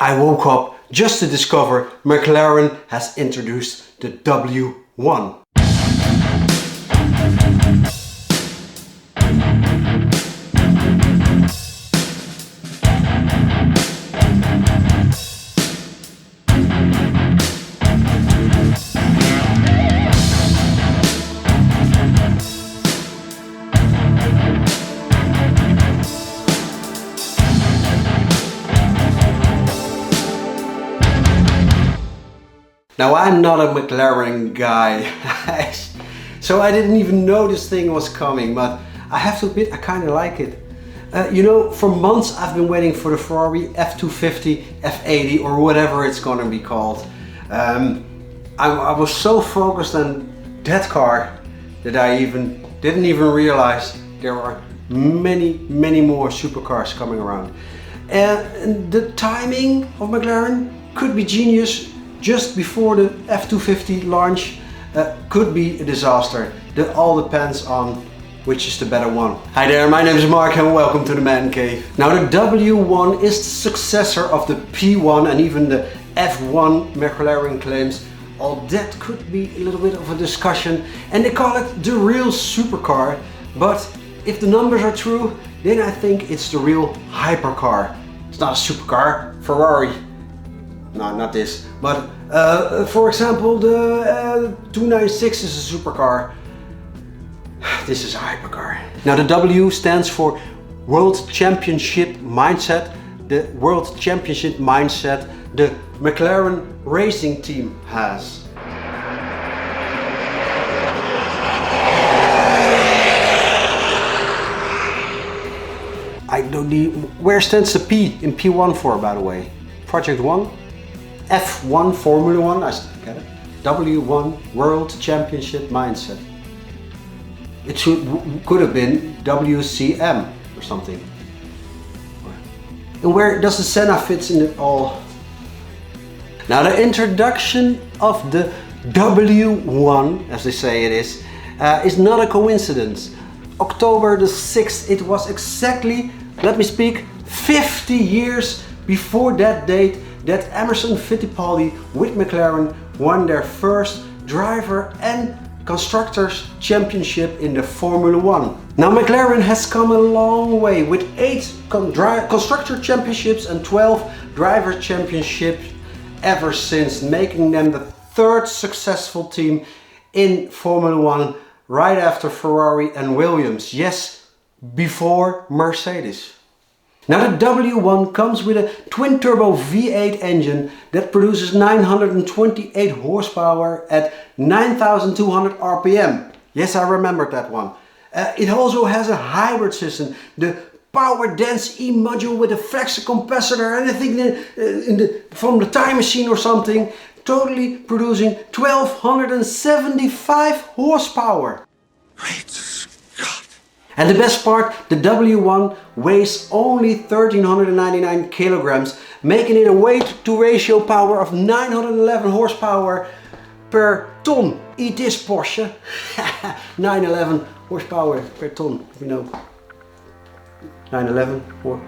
I woke up just to discover McLaren has introduced the W1. Now I'm not a McLaren guy, so I didn't even know this thing was coming, but I have to admit I kind of like it. You know, for months I've been waiting for the Ferrari F250, F80 or whatever it's gonna be called. I was so focused on that car that I didn't even realize there are many more supercars coming around. And the timing of McLaren could be genius. Just before the F250 launch could be a disaster. That all depends on which is the better one. Hi there, my name is Mark and welcome to the Man Cave. Now the W1 is the successor of the P1 and even the F1 McLaren claims. All that could be a little bit of a discussion and they call it the real supercar. But if the numbers are true, then I think it's the real hypercar. It's not a supercar, Ferrari. No, not this, but for example the 296 is a supercar. This is a hypercar. Now the W stands for World Championship Mindset, the World Championship mindset the McLaren racing team has. I don't need, where stands the P in P1 for, by the way? Project 1? F1 Formula 1, I still get it. W1 World Championship Mindset. It could have been WCM or something. And where does the Senna fit in it all? Now the introduction of the W1, as they say it is not a coincidence. October the 6th, it was exactly, let me speak, 50 years before that date that Emerson Fittipaldi with McLaren won their first driver and constructors championship in the Formula 1. Now McLaren has come a long way with 8 constructor championships and 12 driver championships ever since, making them the 3rd successful team in Formula 1 right after Ferrari and Williams. Yes, before Mercedes. Now the W1 comes with a twin-turbo V8 engine that produces 928 horsepower at 9,200 RPM. Yes, I remembered that one. It also has a hybrid system, the power-dense E-module with a flexor capacitor and I think from the time machine or something, totally producing 1,275 horsepower. Great Scott! And the best part, the W1 weighs only 1,399 kilograms, making it a weight-to ratio power of 911 horsepower per ton. Eat this, Porsche. 911 horsepower per ton, you know. 911 or...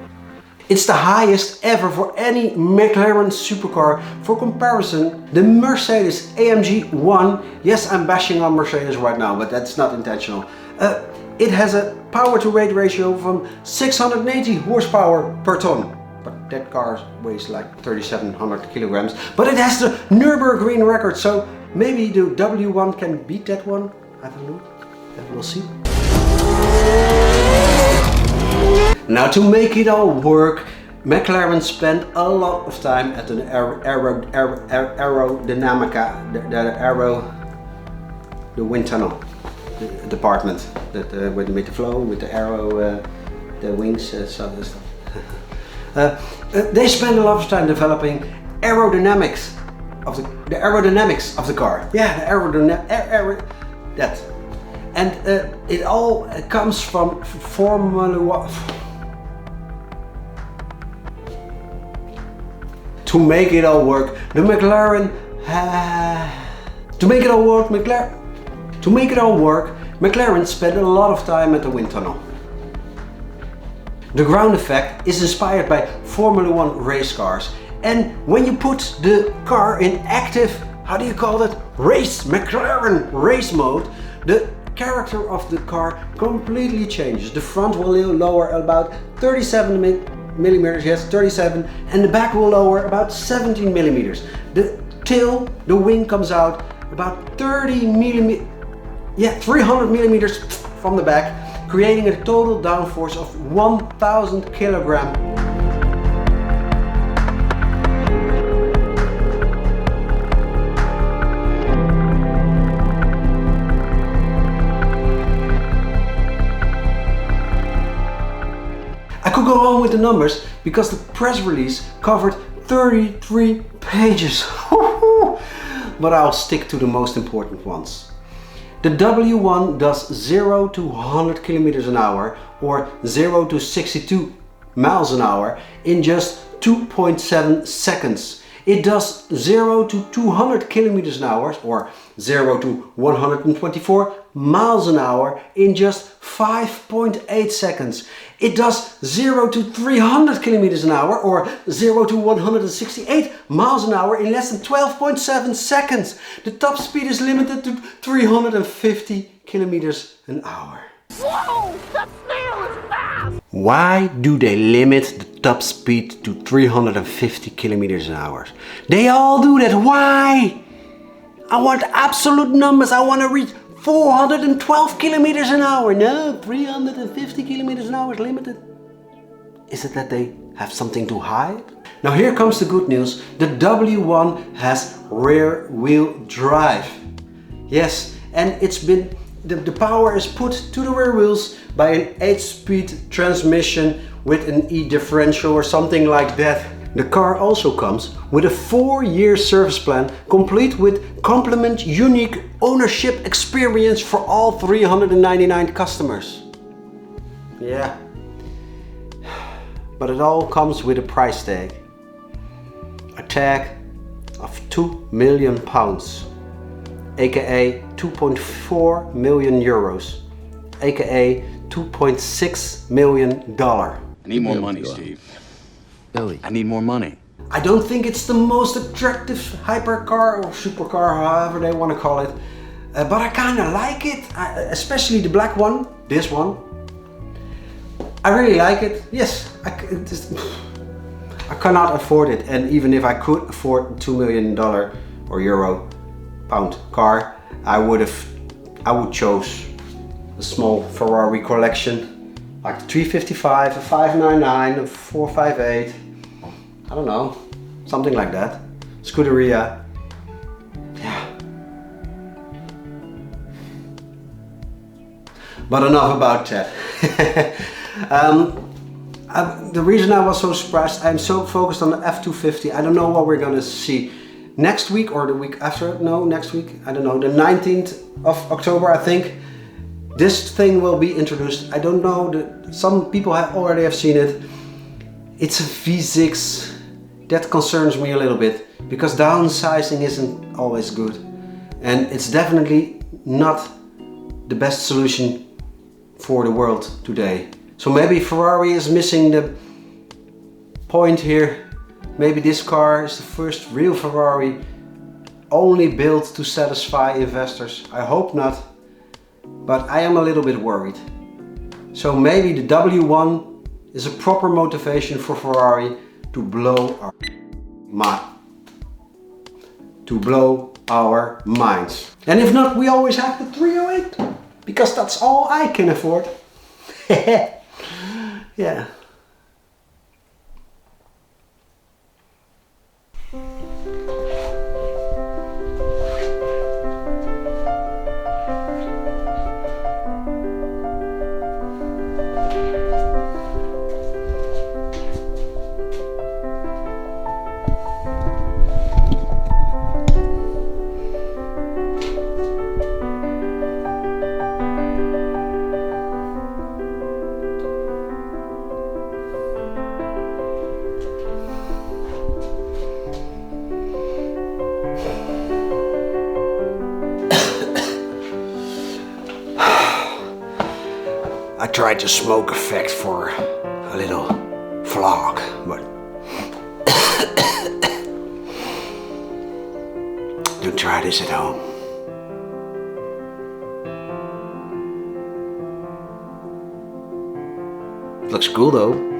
It's the highest ever for any McLaren supercar. For comparison, the Mercedes AMG 1, yes, I'm bashing on Mercedes right now, but that's not intentional. It has a power to weight ratio from 680 horsepower per ton. But that car weighs like 3,700 kilograms. But it has the Nürburgring record, so maybe the W1 can beat that one. I don't know. We'll see. Now to make it all work, McLaren spent a lot of time at an aerodynamica, the wind tunnel department, that with the flow, with the aero, the wings, stuff. They spent a lot of time developing aerodynamics of the aerodynamics of the car. Yeah, the that. And it all comes from Formula 1. To make it all work, the McLaren McLaren spent a lot of time at the wind tunnel. The ground effect is inspired by Formula 1 race cars And when you put the car in active, how do you call that? McLaren race mode, the character of the car completely changes. The front will lower about 37 millimeters, yes, 37, and the back will lower about 17 millimeters. The tail, the wing comes out about 30 millimeters, yeah, 300 millimeters from the back, creating a total downforce of 1000 kilograms. I could go on with the numbers because the press release covered 33 pages. But I'll stick to the most important ones. The W1 does 0 to 100 kilometers an hour or 0 to 62 miles an hour in just 2.7 seconds. It does 0 to 200 kilometers an hour or 0 to 124 miles an hour in just 5.8 seconds. It does 0 to 300 kilometers an hour or 0 to 168 miles an hour in less than 12.7 seconds. The top speed is limited to 350 kilometers an hour. Whoa! That snail is fast! Why do they limit the top speed to 350 kilometers an hour? They all do that. Why? I want absolute numbers. I want to reach 412 kilometers an hour. No, 350 kilometers an hour is limited. Is it that they have something to hide? Now here comes the good news. The W1 has rear wheel drive. Yes, and it's been the power is put to the rear wheels by an 8-speed transmission with an E differential or something like that. The car also comes with a 4-year service plan, complete with compliment unique ownership experience for all 399 customers. Yeah, but it all comes with a price tag. A tag of £2 million, aka 2.4 million euros, aka $2.6 million. I need more money, Steve. Billy. I need more money. I don't think it's the most attractive hypercar or supercar, however they want to call it, but I kind of like it, especially the black one, this one. I really like it. Yes, I cannot afford it, and even if I could afford $2 million or euro pound car, I would choose a small Ferrari collection like the 355, a 599, a 458. I don't know, something like that. Scuderia. Yeah. But enough about that. The reason I was so surprised, I'm so focused on the F250. I don't know what we're gonna see next week or the week after. No, next week. I don't know. The 19th of October, I think. This thing will be introduced. I don't know. Some people already have seen it. It's a V6. That concerns me a little bit because downsizing isn't always good, and it's definitely not the best solution for the world today. So maybe Ferrari is missing the point here. Maybe this car is the first real Ferrari only built to satisfy investors. I hope not, but I am a little bit worried. So maybe the W1 is a proper motivation for Ferrari to blow our minds. And if not, we always have the 308 because that's all I can afford. Yeah. I tried the smoke effect for a little vlog, but Don't try this at home. Looks cool though.